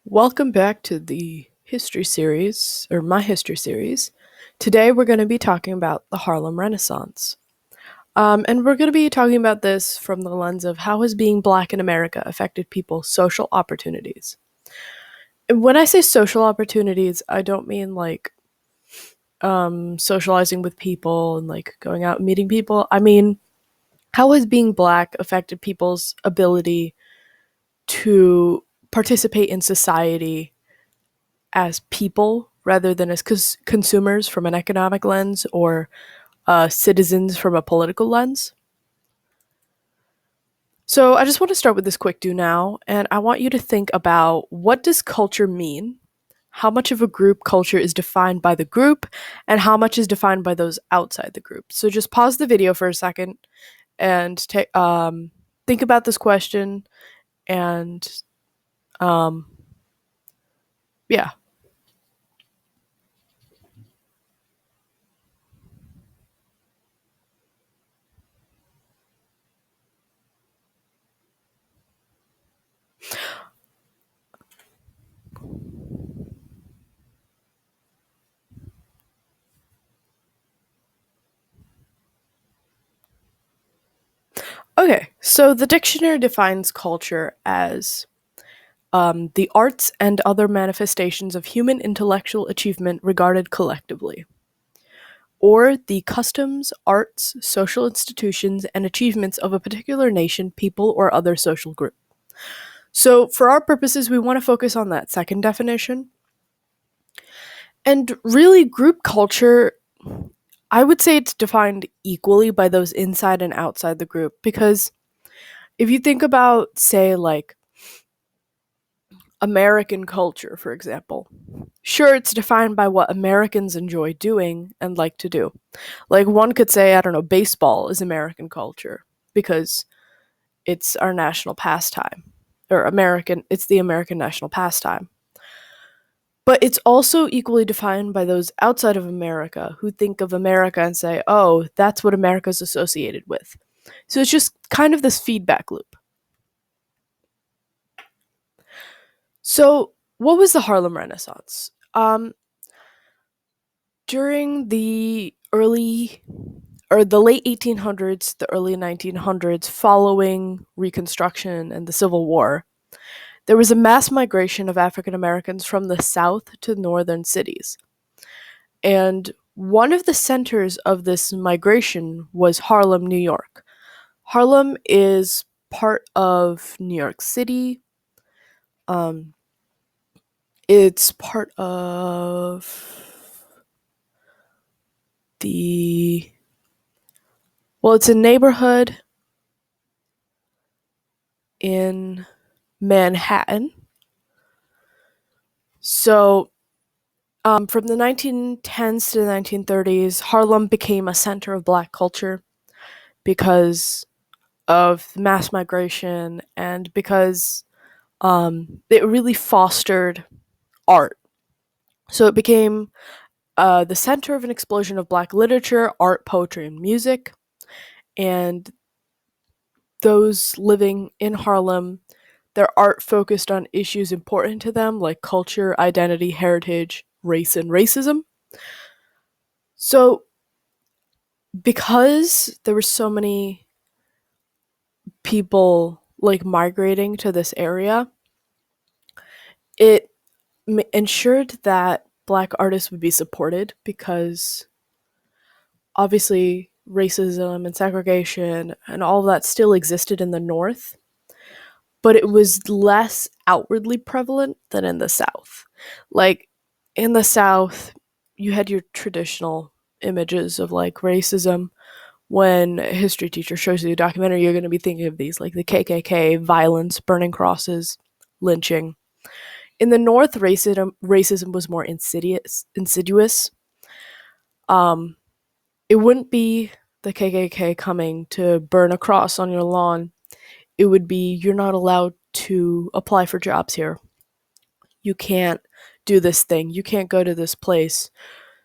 Welcome back to the history series, or my history series. Today we're going to be talking about the Harlem Renaissance. And we're going to be talking about this from the lens of how has being black in America affected people's social opportunities. And when I say social opportunities, I don't mean like socializing with people and like going out and meeting people. I mean, how has being black affected people's ability to participate in society as people rather than as consumers from an economic lens or citizens from a political lens. So I just want to start with this quick do now, and I want you to think about what does culture mean? How much of a group culture is defined by the group, and how much is defined by those outside the group? So just pause the video for a second and think about this question, and um, yeah. Okay, so the dictionary defines culture as the arts and other manifestations of human intellectual achievement regarded collectively, or the customs, arts, social institutions, and achievements of a particular nation, people, or other social group. So, for our purposes, we want to focus on that second definition. And really, group culture, I would say it's defined equally by those inside and outside the group, because if you think about, say, like American culture, for example, sure, it's defined by what Americans enjoy doing and like to do. Like, one could say, I don't know, baseball is American culture because it's our national pastime, or it's the American national pastime. But it's also equally defined by those outside of America who think of America and say, oh, that's what America's associated with. So it's just kind of this feedback loop. So, what was the Harlem Renaissance? During the late 1800s, the early 1900s, following Reconstruction and the Civil War, there was a mass migration of African Americans from the South to northern cities. And one of the centers of this migration was Harlem, New York. Harlem is part of New York City. Um, it's part of the it's a neighborhood in Manhattan. So, from the 1910s to the 1930s, Harlem became a center of black culture because of mass migration and because it really fostered art. So it became the center of an explosion of black literature, art, poetry, and music. And those living in Harlem, their art focused on issues important to them like culture, identity, heritage, race, and racism. So, because there were so many people like migrating to this area, it ensured that black artists would be supported because obviously racism and segregation and all of that still existed in the North, but it was less outwardly prevalent than in the South. Like, in the South, you had your traditional images of like racism. When a history teacher shows you a documentary, you're going to be thinking of these like the KKK, violence, burning crosses, lynching. In the North, racism was more insidious. Um, it wouldn't be the KKK coming to burn a cross on your lawn. It would be, you're not allowed to apply for jobs here. You can't do this thing. You can't go to this place.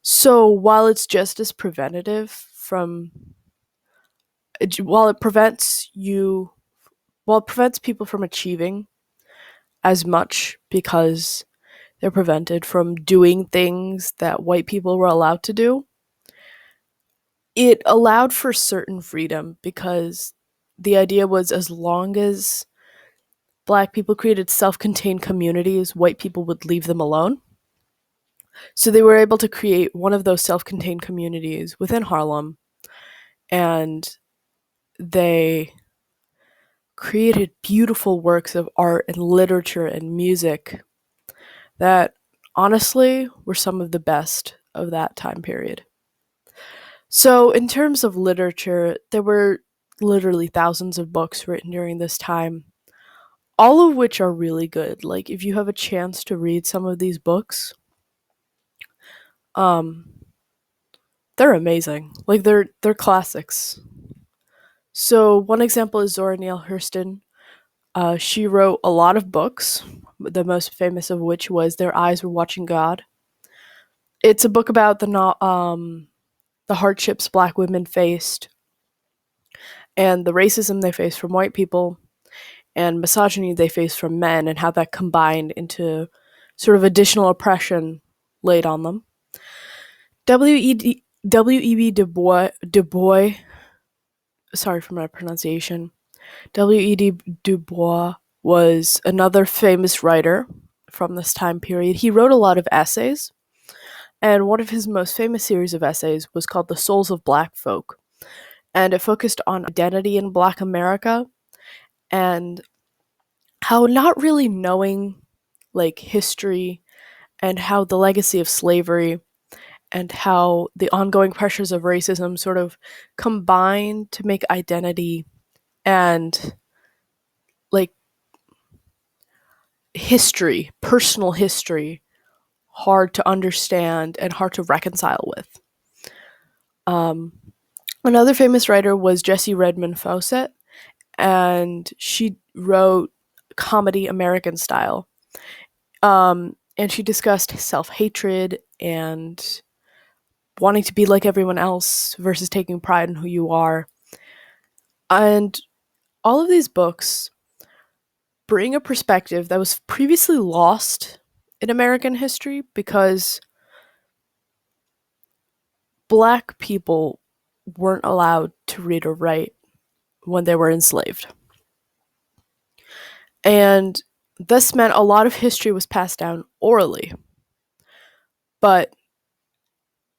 So while it's just as preventative from, while it prevents you, while it prevents people from achieving as much because they're prevented from doing things that white people were allowed to do. It allowed for certain freedom because the idea was as long as black people created self contained communities, white people would leave them alone. So they were able to create one of those self contained communities within Harlem, and they created beautiful works of art and literature and music that honestly were some of the best of that time period. So, in terms of literature, there were literally thousands of books written during this time, all of which are really good. Like, if you have a chance to read some of these books, um, they're amazing. Like, they're classics. So, one example is Zora Neale Hurston. She wrote a lot of books, the most famous of which was Their Eyes Were Watching God. It's a book about the hardships black women faced and the racism they faced from white people and misogyny they faced from men and how that combined into sort of additional oppression laid on them. W.E.B. Du Bois, sorry for my pronunciation, W.E.D. Du Bois was another famous writer from this time period. He wrote a lot of essays, and one of his most famous series of essays was called The Souls of Black Folk, and it focused on identity in Black America and how not really knowing like history and how the legacy of slavery and how the ongoing pressures of racism sort of combine to make identity and like history, personal history, hard to understand and hard to reconcile with. Um, Another famous writer was Jessie Redmond Fawcett, and she wrote comedy American style. And she discussed self hatred and wanting to be like everyone else versus taking pride in who you are. And all of these books bring a perspective that was previously lost in American history because black people weren't allowed to read or write when they were enslaved. And this meant a lot of history was passed down orally. But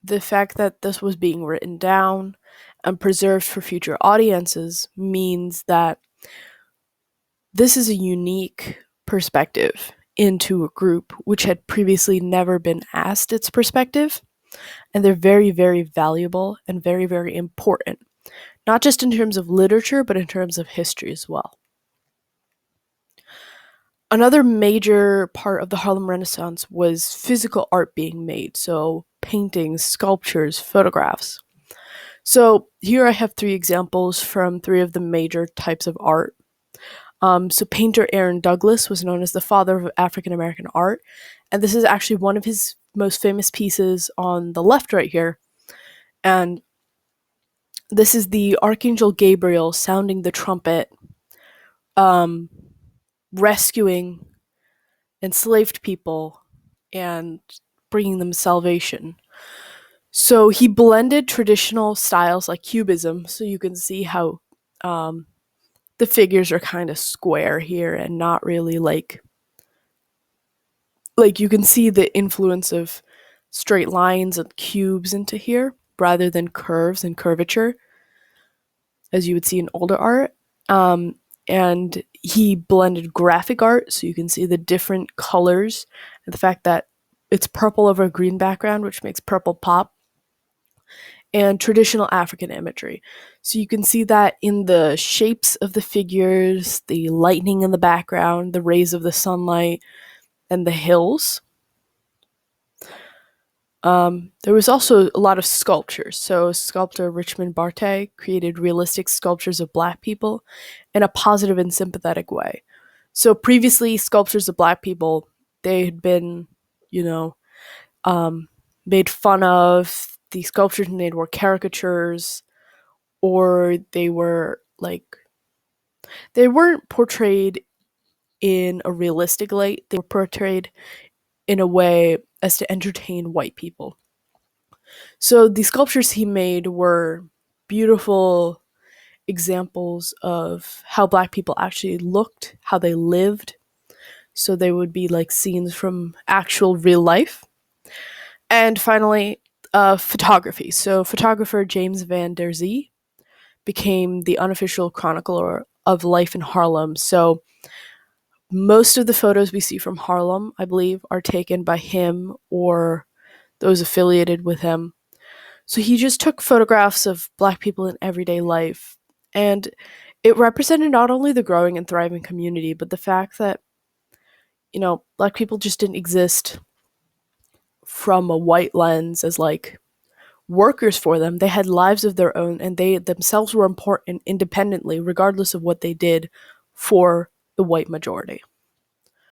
the fact that this was being written down and preserved for future audiences means that this is a unique perspective into a group which had previously never been asked its perspective. And they're very, very valuable and very, very important, not just in terms of literature, but in terms of history as well. Another major part of the Harlem Renaissance was physical art being made, so paintings, sculptures, photographs. So here I have three examples from three of the major types of art. So painter Aaron Douglas was known as the father of African American art, and this is actually one of his most famous pieces on the left right here. And this is the Archangel Gabriel sounding the trumpet, um, rescuing enslaved people and bringing them salvation. So he blended traditional styles like Cubism, so you can see how the figures are kind of square here and not really like you can see the influence of straight lines and cubes into here rather than curves and curvature as you would see in older art. And he blended graphic art, so you can see the different colors and the fact that it's purple over a green background, which makes purple pop, and traditional African imagery. So you can see that in the shapes of the figures, the lightning in the background, the rays of the sunlight, and the hills. There was also a lot of sculptures. So sculptor Richmond Barthe created realistic sculptures of black people in a positive and sympathetic way. So previously, sculptures of black people, they had been, you know, made fun of. The sculptures made were caricatures, or they were like, they weren't portrayed in a realistic light. They were portrayed in a way as to entertain white people. So the sculptures he made were beautiful examples of how black people actually looked, how they lived. So they would be like scenes from actual real life. And finally, photography. So photographer James Van Der Zee became the unofficial chronicler of life in Harlem. So most of the photos we see from Harlem, I believe, are taken by him or those affiliated with him. So he just took photographs of black people in everyday life. And it represented not only the growing and thriving community, but the fact that, black people just didn't exist from a white lens as like workers for them. They had lives of their own and they themselves were important independently, regardless of what they did for the white majority.